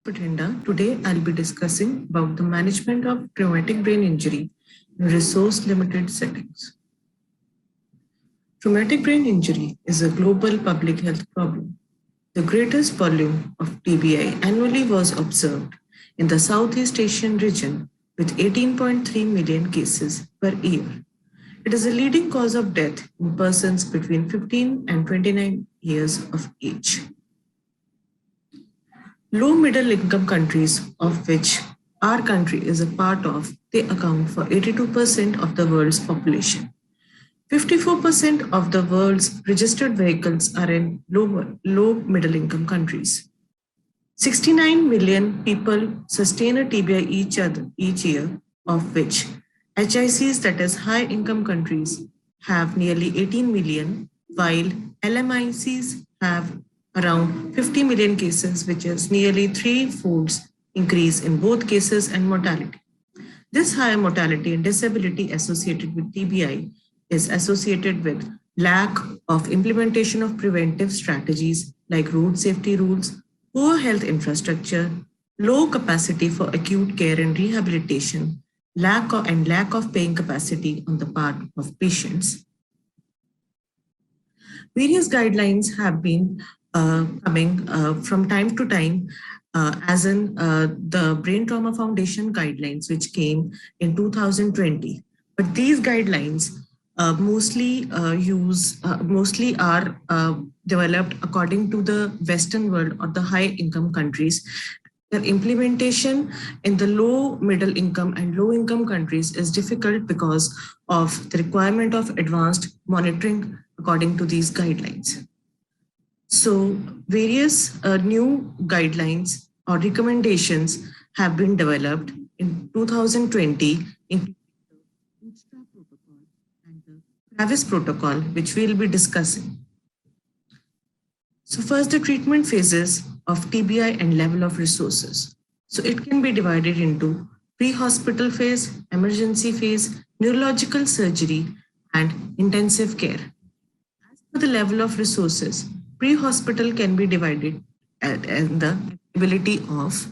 Patinda. Today I'll be discussing about the management of traumatic brain injury in resource-limited settings. Traumatic brain injury is a global public health problem. The greatest volume of TBI annually was observed in the Southeast Asian region with 18.3 million cases per year. It is a leading cause of death in persons between 15 and 29 years of age. Low middle income countries, of which our country is a part of, they account for 82% of the world's population. 54% of the world's registered vehicles are in low middle income countries. 69 million people sustain a TBI each year, of which HICs, that is high income countries, have nearly 18 million, while LMICs have around 50 million cases, which is nearly three-folds increase in both cases and mortality. This high mortality and disability associated with TBI is associated with lack of implementation of preventive strategies like road safety rules, poor health infrastructure, low capacity for acute care and rehabilitation, lack of paying capacity on the part of patients. Various guidelines have been coming from time to time, as in the Brain Trauma Foundation guidelines, which came in 2020. But these guidelines mostly are developed according to the Western world or the high income countries. Their implementation in the low middle income and low income countries is difficult because of the requirement of advanced monitoring according to these guidelines. So various new guidelines or recommendations have been developed in 2020, including the protocol and the Travis protocol, which we'll be discussing. So first, the treatment phases of TBI and level of resources. So it can be divided into pre-hospital phase, emergency phase, neurological surgery, and intensive care. As for the level of resources, pre-hospital can be divided in the availability of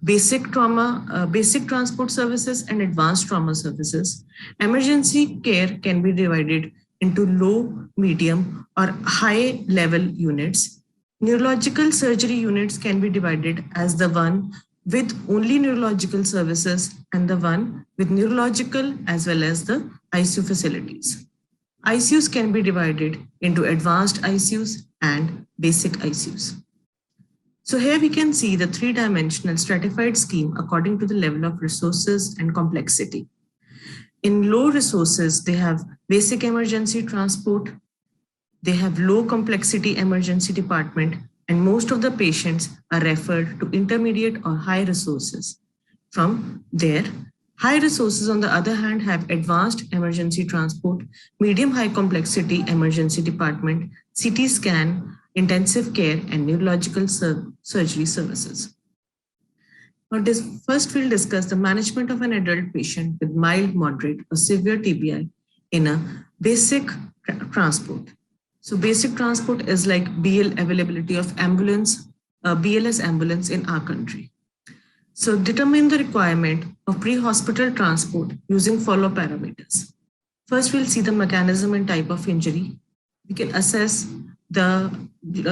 basic trauma, basic transport services and advanced trauma services. Emergency care can be divided into low, medium, or high level units. Neurological surgery units can be divided as the one with only neurological services and the one with neurological as well as the ICU facilities. ICUs can be divided into advanced ICUs and basic ICUs. So here we can see the three-dimensional stratified scheme according to the level of resources and complexity. In low resources, they have basic emergency transport, they have low complexity emergency department, and most of the patients are referred to intermediate or high resources. From there, high resources, on the other hand, have advanced emergency transport, medium high complexity emergency department, CT scan, intensive care, and neurological surgery services. Now, first we'll discuss the management of an adult patient with mild, moderate, or severe TBI in a basic transport. So basic transport is like BL availability of ambulance, BLS ambulance in our country. So determine the requirement of pre-hospital transport using follow parameters. First, we'll see the mechanism and type of injury. We can assess the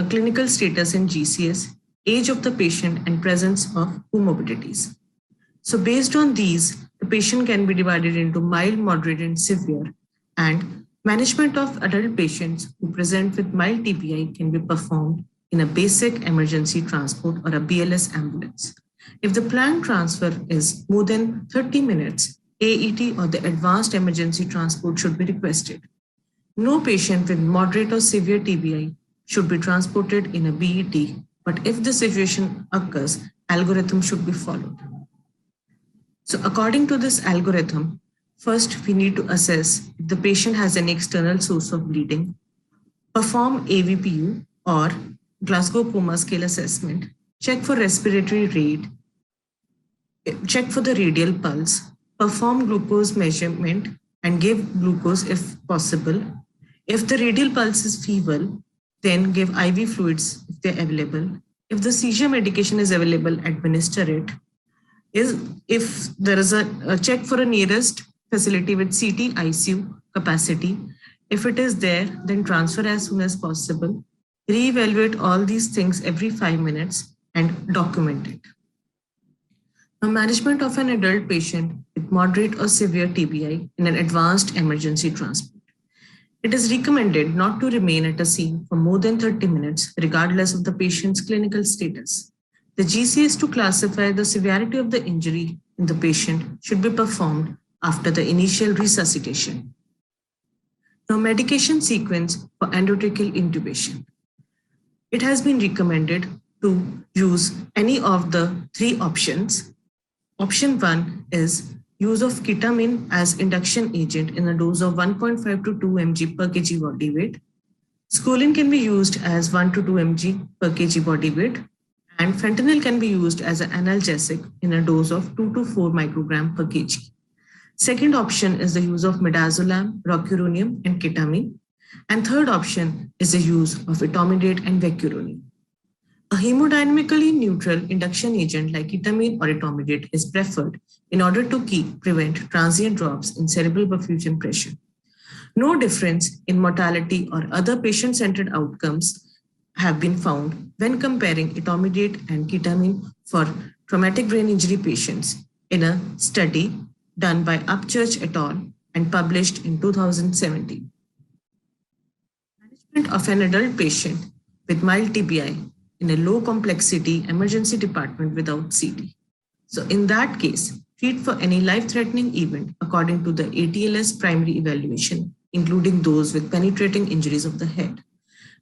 clinical status in GCS, age of the patient, and presence of comorbidities. So based on these, the patient can be divided into mild, moderate, and severe, and management of adult patients who present with mild TBI can be performed in a basic emergency transport or a BLS ambulance. If the planned transfer is more than 30 minutes, AET or the advanced emergency transport should be requested. No patient with moderate or severe TBI should be transported in a BET, but if the situation occurs, algorithm should be followed. So according to this algorithm, first we need to assess if the patient has an external source of bleeding, perform AVPU or Glasgow Coma Scale assessment, check for respiratory rate, check for the radial pulse, perform glucose measurement and give glucose if possible. If the radial pulse is feeble, then give IV fluids if they're available. If the seizure medication is available, administer it. If there is a check for a nearest facility with CT ICU capacity, if it is there, then transfer as soon as possible. Reevaluate all these things every 5 minutes and document it. Now, management of an adult patient with moderate or severe TBI in an advanced emergency transport. It is recommended not to remain at a scene for more than 30 minutes, regardless of the patient's clinical status. The GCS to classify the severity of the injury in the patient should be performed after the initial resuscitation. Now, medication sequence for endotracheal intubation. It has been recommended to use any of the three options. Option 1 is use of ketamine as induction agent in a dose of 1.5 to 2 mg per kg body weight. Scopolamine can be used as 1 to 2 mg per kg body weight, and fentanyl can be used as an analgesic in a dose of 2 to 4 microgram per kg. Second option is the use of midazolam, rocuronium, and ketamine. And third option is the use of etomidate and vecuronium. A hemodynamically neutral induction agent like ketamine or etomidate is preferred in order to prevent transient drops in cerebral perfusion pressure. No difference in mortality or other patient-centered outcomes have been found when comparing etomidate and ketamine for traumatic brain injury patients in a study done by Upchurch et al. And published in 2017. Management of an adult patient with mild TBI in a low complexity emergency department without CT. So in that case, treat for any life-threatening event according to the ATLS primary evaluation, including those with penetrating injuries of the head.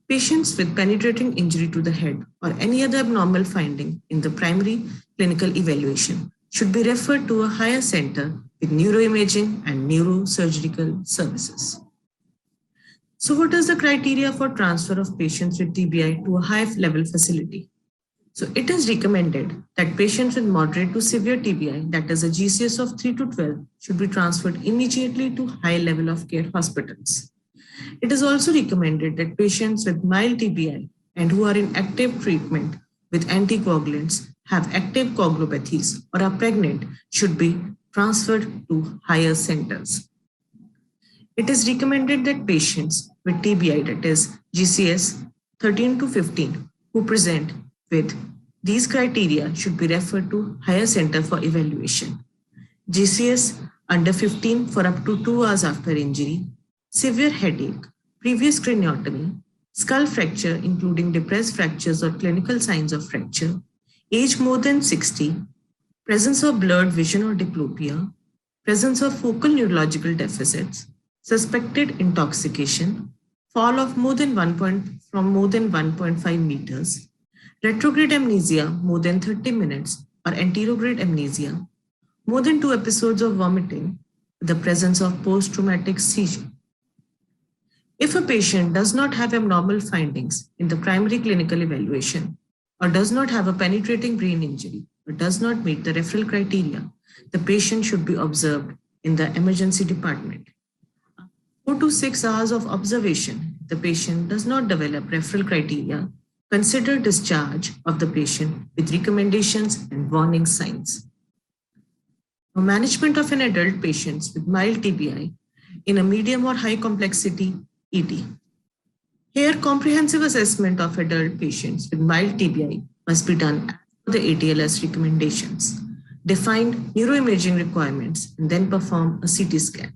Patients with penetrating injury to the head or any other abnormal finding in the primary clinical evaluation should be referred to a higher center with neuroimaging and neurosurgical services. So what is the criteria for transfer of patients with TBI to a high-level facility? So it is recommended that patients with moderate to severe TBI, that is a GCS of 3 to 12, should be transferred immediately to high level of care hospitals. It is also recommended that patients with mild TBI and who are in active treatment with anticoagulants, have active coagulopathies, or are pregnant should be transferred to higher centers. It is recommended that patients with TBI, that is GCS 13 to 15, who present with these criteria should be referred to higher center for evaluation. GCS under 15 for up to 2 hours after injury, severe headache, previous craniotomy, skull fracture including depressed fractures or clinical signs of fracture, age more than 60, presence of blurred vision or diplopia, presence of focal neurological deficits, suspected intoxication, fall of from more than 1.5 meters, retrograde amnesia more than 30 minutes or anterograde amnesia, more than 2 episodes of vomiting, the presence of post-traumatic seizure. If a patient does not have abnormal findings in the primary clinical evaluation or does not have a penetrating brain injury or does not meet the referral criteria, the patient should be observed in the emergency department. 4 to 6 hours of observation, the patient does not develop referral criteria, consider discharge of the patient with recommendations and warning signs. Now, management of an adult patient with mild TBI in a medium or high complexity ED. Here, comprehensive assessment of adult patients with mild TBI must be done as per the ATLS recommendations, define neuroimaging requirements, and then perform a CT scan.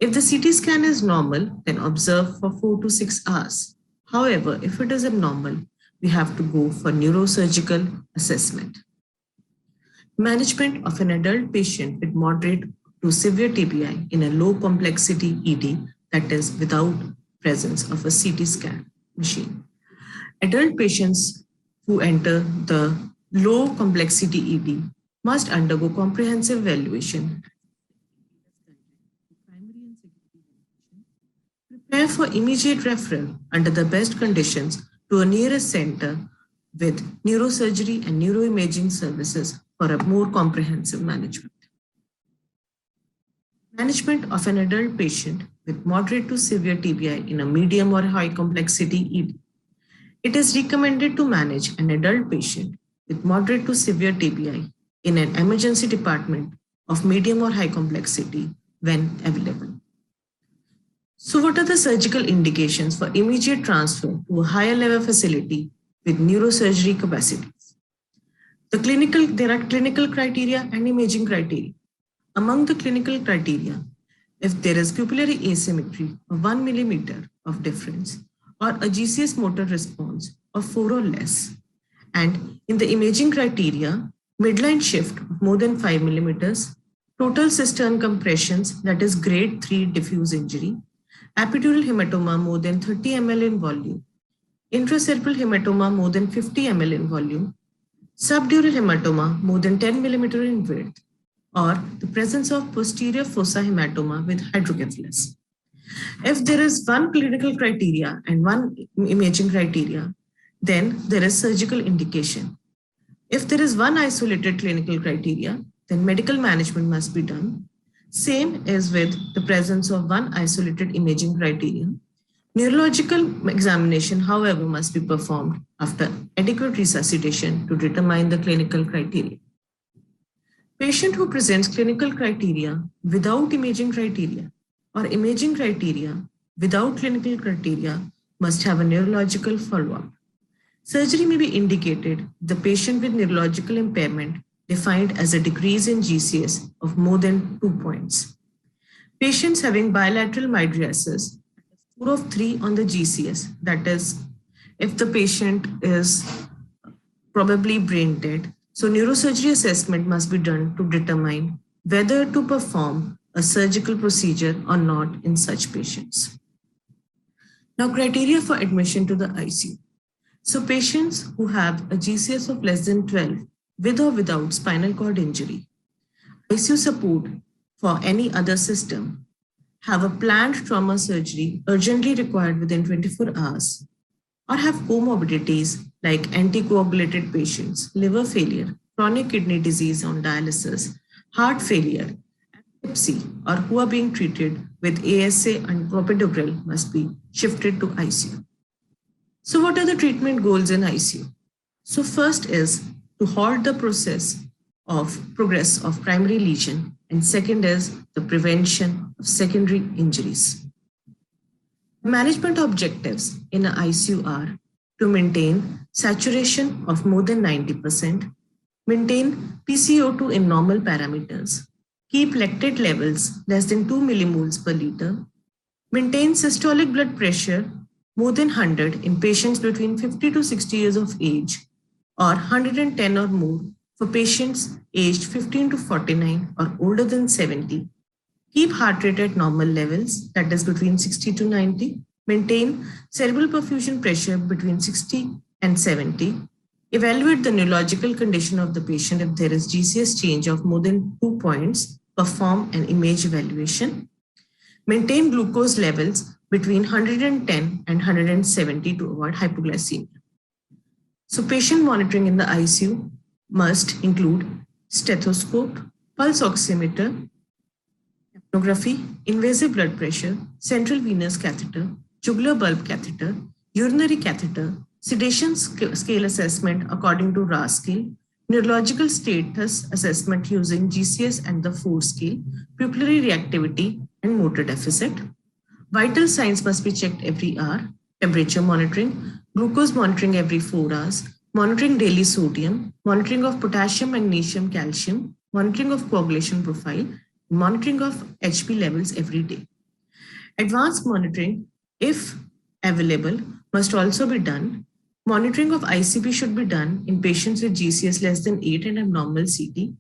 If the CT scan is normal, then observe for 4 to 6 hours. However, if it is abnormal, we have to go for neurosurgical assessment. Management of an adult patient with moderate to severe TBI in a low complexity ED, that is without presence of a CT scan machine. Adult patients who enter the low complexity ED must undergo comprehensive evaluation, prepare for immediate referral under the best conditions to a nearest center with neurosurgery and neuroimaging services for a more comprehensive management. Management of an adult patient with moderate to severe TBI in a medium or high complexity ED. It is recommended to manage an adult patient with moderate to severe TBI in an emergency department of medium or high complexity when available. So what are the surgical indications for immediate transfer to a higher level facility with neurosurgery capacities? There are clinical criteria and imaging criteria. Among the clinical criteria, if there is pupillary asymmetry of 1 millimeter of difference or a GCS motor response of 4 or less, and in the imaging criteria, midline shift of more than 5 millimeters, total cistern compressions, that is grade 3 diffuse injury, epidural hematoma more than 30 ml in volume, intracerebral hematoma more than 50 ml in volume, subdural hematoma more than 10 millimeter in width, or the presence of posterior fossa hematoma with hydrocephalus. If there is one clinical criteria and one imaging criteria, then there is surgical indication. If there is one isolated clinical criteria, then medical management must be done. Same as with the presence of one isolated imaging criteria. Neurological examination, however, must be performed after adequate resuscitation to determine the clinical criteria. Patient who presents clinical criteria without imaging criteria or imaging criteria without clinical criteria must have a neurological follow-up. Surgery may be indicated the patient with neurological impairment defined as a decrease in GCS of more than 2 points. Patients having bilateral mydriasis, score of 3 on the GCS, that is, if the patient is probably brain dead, so neurosurgery assessment must be done to determine whether to perform a surgical procedure or not in such patients. Now, criteria for admission to the ICU. So patients who have a GCS of less than 12 with or without spinal cord injury, ICU support for any other system, have a planned trauma surgery urgently required within 24 hours, or have comorbidities like anticoagulated patients, liver failure, chronic kidney disease on dialysis, heart failure, epilepsy, or who are being treated with ASA and clopidogrel must be shifted to ICU. So what are the treatment goals in ICU? So first is to halt the progress of primary lesion, and second is the prevention of secondary injuries. Management objectives in an ICU are to maintain saturation of more than 90%, maintain PCO2 in normal parameters, keep lactate levels less than 2 millimoles per liter, maintain systolic blood pressure more than 100 in patients between 50 to 60 years of age, or 110 or more for patients aged 15 to 49 or older than 70. Keep heart rate at normal levels, that is between 60 to 90. Maintain cerebral perfusion pressure between 60 and 70. Evaluate the neurological condition of the patient if there is GCS change of more than 2 points. Perform an image evaluation. Maintain glucose levels between 110 and 170 to avoid hypoglycemia. So patient monitoring in the ICU must include stethoscope, pulse oximeter, capnography, invasive blood pressure, central venous catheter, jugular bulb catheter, urinary catheter, sedation scale assessment according to RAS scale, neurological status assessment using GCS and the 4 scale, pupillary reactivity and motor deficit. Vital signs must be checked every hour, temperature monitoring, glucose monitoring every 4 hours, monitoring daily sodium, monitoring of potassium, magnesium, calcium, monitoring of coagulation profile, monitoring of HP levels every day. Advanced monitoring, if available, must also be done. Monitoring of ICP should be done in patients with GCS less than 8 and abnormal CT.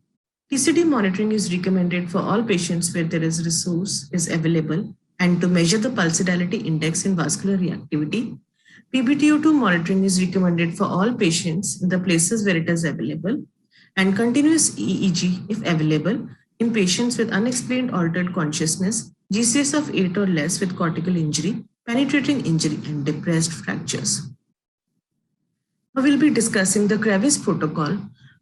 TCD monitoring is recommended for all patients where there is resource is available and to measure the pulsodility index in vascular reactivity. PbTO2 monitoring is recommended for all patients in the places where it is available, and continuous EEG, if available, in patients with unexplained altered consciousness, GCS of 8 or less with cortical injury, penetrating injury, and depressed fractures. Now we'll be discussing the Kravis protocol,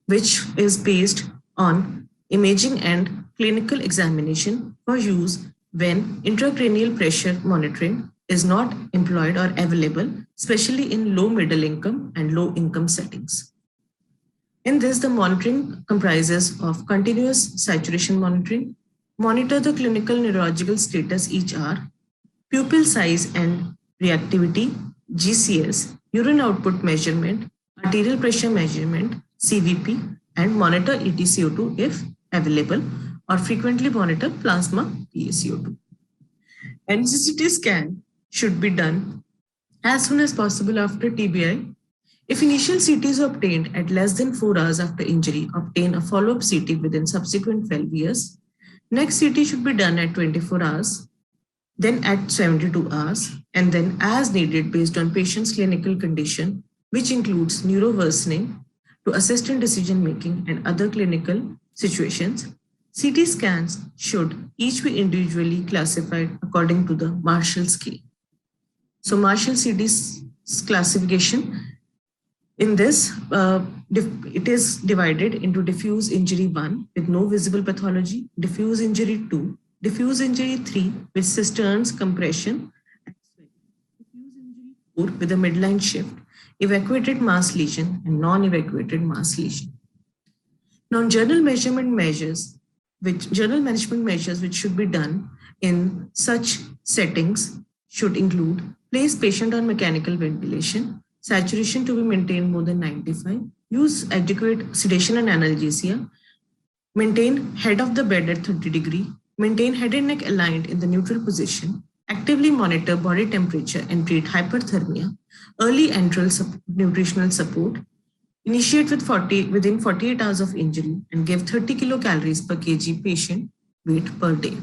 which is based on imaging and clinical examination for use when intracranial pressure monitoring is not employed or available, especially in low middle income and low income settings. In this, the monitoring comprises of continuous saturation monitoring, monitor the clinical neurological status each hour, pupil size and reactivity, GCS, urine output measurement, arterial pressure measurement, CVP, and monitor EtCO2 if available, or frequently monitor plasma PaCO2. NCCT scan should be done as soon as possible after TBI. If initial CT is obtained at less than 4 hours after injury, obtain a follow-up CT within subsequent 12 years. Next CT should be done at 24 hours, then at 72 hours, and then as needed based on patient's clinical condition, which includes neuroworsening to assist in decision making and other clinical situations. CT scans should each be individually classified according to the Marshall scale. So Marshall CT's classification, in this, it is divided into diffuse injury 1 with no visible pathology, diffuse injury 2, diffuse injury 3 with cisterns, compression, and diffuse injury 4 with a midline shift, evacuated mass lesion, and non-evacuated mass lesion. Now, general management measures which should be done in such settings should include place patient on mechanical ventilation, saturation to be maintained more than 95, use adequate sedation and analgesia, maintain head of the bed at 30 degree, maintain head and neck aligned in the neutral position, actively monitor body temperature and treat hyperthermia, early enteral nutritional support, initiate within 48 hours of injury and give 30 kilocalories per kg patient weight per day.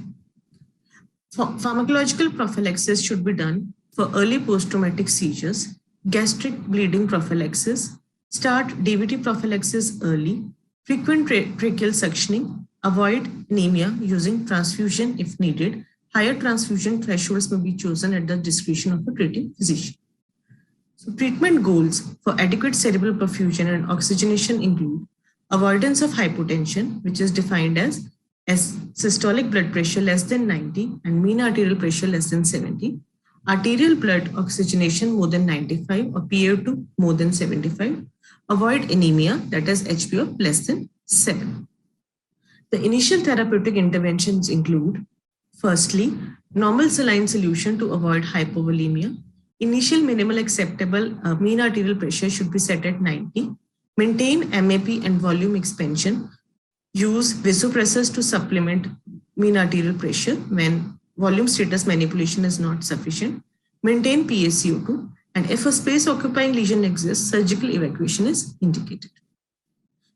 Pharmacological prophylaxis should be done for early post-traumatic seizures, gastric bleeding prophylaxis, start DVT prophylaxis early, frequent tracheal suctioning, avoid anemia using transfusion if needed. Higher transfusion thresholds may be chosen at the discretion of a treating physician. So treatment goals for adequate cerebral perfusion and oxygenation include avoidance of hypotension, which is defined as systolic blood pressure less than 90 and mean arterial pressure less than 70, arterial blood oxygenation more than 95 or PaO2 more than 75, avoid anemia, that is HbO less than 7. The initial therapeutic interventions include, firstly, normal saline solution to avoid hypovolemia. Initial minimal acceptable mean arterial pressure should be set at 90. Maintain MAP and volume expansion. Use vasopressors to supplement mean arterial pressure when volume status manipulation is not sufficient. Maintain PaCO2, and if a space occupying lesion exists, surgical evacuation is indicated.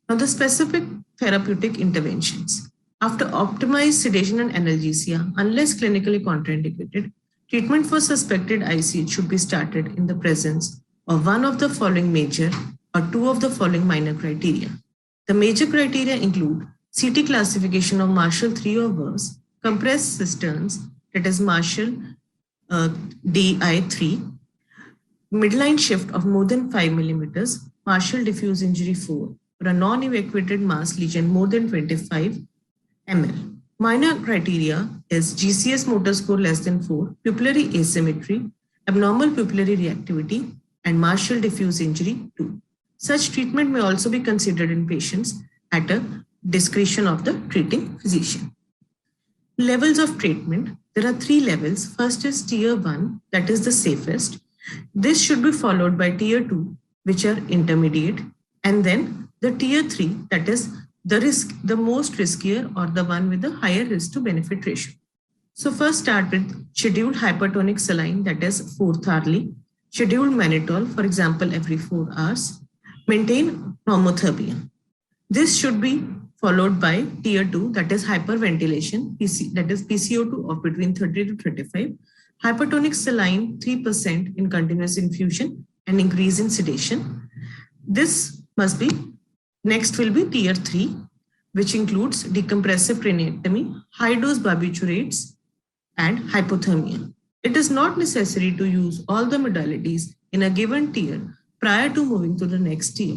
Now the specific therapeutic interventions. After optimized sedation and analgesia, unless clinically contraindicated, treatment for suspected ICH should be started in the presence of one of the following major or two of the following minor criteria. The major criteria include CT classification of Marshall 3 or worse, compressed cisterns, that is Marshall DI3, midline shift of more than 5 millimeters, Marshall diffuse injury 4, or a non-evacuated mass lesion more than 25 ml. Minor criteria is GCS motor score less than 4, pupillary asymmetry, abnormal pupillary reactivity, and Marshall diffuse injury 2. Such treatment may also be considered in patients at a discretion of the treating physician. Levels of treatment. There are 3 levels. First is tier 1, that is the safest. This should be followed by tier 2, which are intermediate, and then the tier 3, that is the most riskier or the one with the higher risk to benefit ratio. So first start with scheduled hypertonic saline, that is 4th-hourly, scheduled mannitol, for example, every 4 hours. Maintain normothermia. This should be followed by tier 2, that is hyperventilation, that is PCO2 of between 30 to 35, hypertonic saline 3% in continuous infusion and increase in sedation. This must be, next will be tier 3, which includes decompressive craniectomy, high dose barbiturates, and hypothermia. It is not necessary to use all the modalities in a given tier prior to moving to the next tier.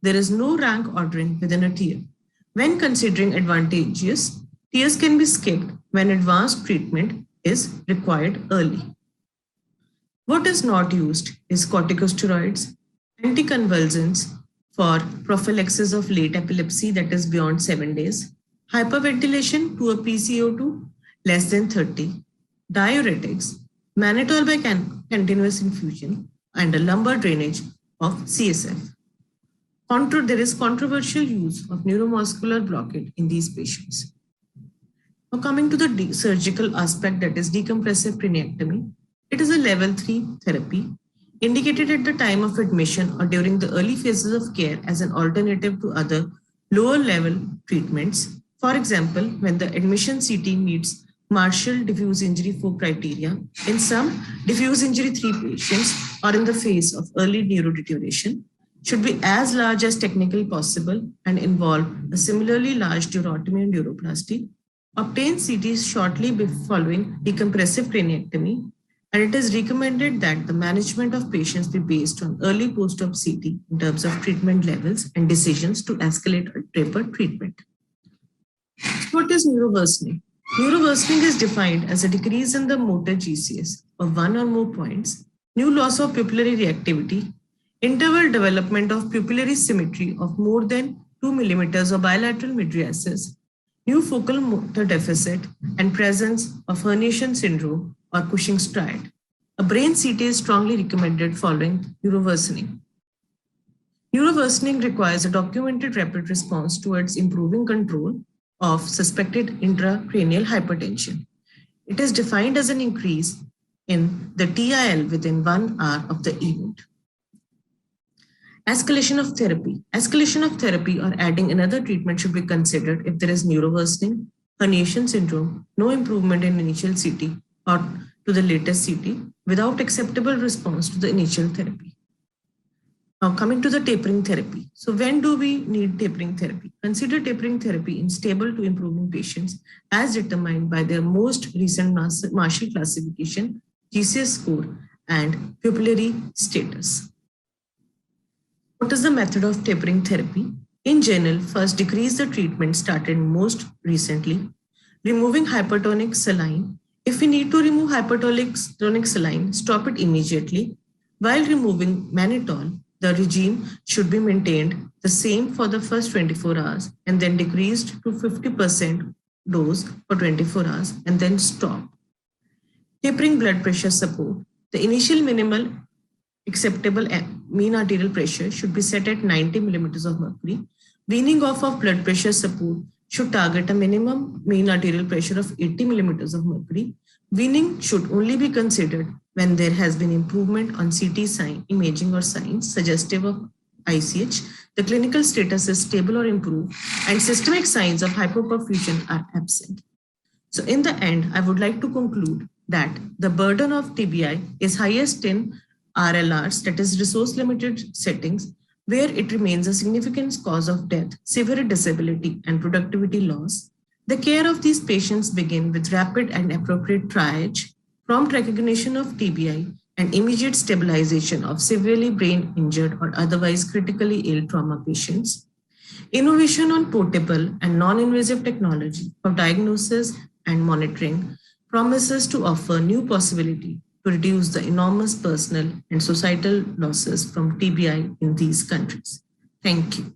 There is no rank ordering within a tier. When considering advantageous, tiers can be skipped when advanced treatment is required early. What is not used is corticosteroids, anticonvulsants for prophylaxis of late epilepsy that is beyond 7 days, hyperventilation to a PCO2 less than 30, diuretics, mannitol by continuous infusion, and a lumbar drainage of CSF. There is controversial use of neuromuscular blockade in these patients. Now coming to the surgical aspect, that is decompressive craniectomy. It is a level 3 therapy indicated at the time of admission or during the early phases of care as an alternative to other lower level treatments. For example, when the admission CT meets Marshall diffuse injury 4 criteria in some diffuse injury 3 patients or in the face of early neurodeterioration, should be as large as technically possible and involve a similarly large durotomy and neuroplasty. Obtain CTs shortly following decompressive craniectomy, and it is recommended that the management of patients be based on early post-op CT in terms of treatment levels and decisions to escalate or taper treatment. What is neuroworsening? Neuroworsening is defined as a decrease in the motor GCS of 1 or more points, new loss of pupillary reactivity, interval development of pupillary symmetry of more than 2 millimeters of bilateral mydriasis, new focal motor deficit, and presence of herniation syndrome or Cushing's triad. A brain CT is strongly recommended following neuroworsening. Neuroworsening requires a documented rapid response towards improving control of suspected intracranial hypertension. It is defined as an increase in the TIL within 1 hour of the event. Escalation of therapy. Escalation of therapy or adding another treatment should be considered if there is neuroworsening, herniation syndrome, no improvement in initial CT or to the latest CT without acceptable response to the initial therapy. Now coming to the tapering therapy. So when do we need tapering therapy? Consider tapering therapy in stable to improving patients as determined by their most recent Marshall classification, GCS score, and pupillary status. What is the method of tapering therapy? In general, first decrease the treatment started most recently, removing hypertonic saline. If we need to remove hypertonic saline, stop it immediately. While removing mannitol, the regime should be maintained the same for the first 24 hours and then decreased to 50% dose for 24 hours and then stop. Tapering blood pressure support. The initial minimal acceptable mean arterial pressure should be set at 90 millimeters of mercury. Weaning off of blood pressure support should target a minimum mean arterial pressure of 80 millimeters of mercury. Weaning should only be considered when there has been improvement on CT sign, imaging or signs suggestive of ICH, the clinical status is stable or improved, and systemic signs of hypoperfusion are absent. So in the end, I would like to conclude that the burden of TBI is highest in RLRs, that is resource limited settings, where it remains a significant cause of death, severe disability, and productivity loss. The care of these patients begin with rapid and appropriate triage, prompt recognition of TBI, and immediate stabilization of severely brain injured or otherwise critically ill trauma patients. Innovation on portable and non-invasive technology for diagnosis and monitoring promises to offer new possibility to reduce the enormous personal and societal losses from TBI in these countries. Thank you.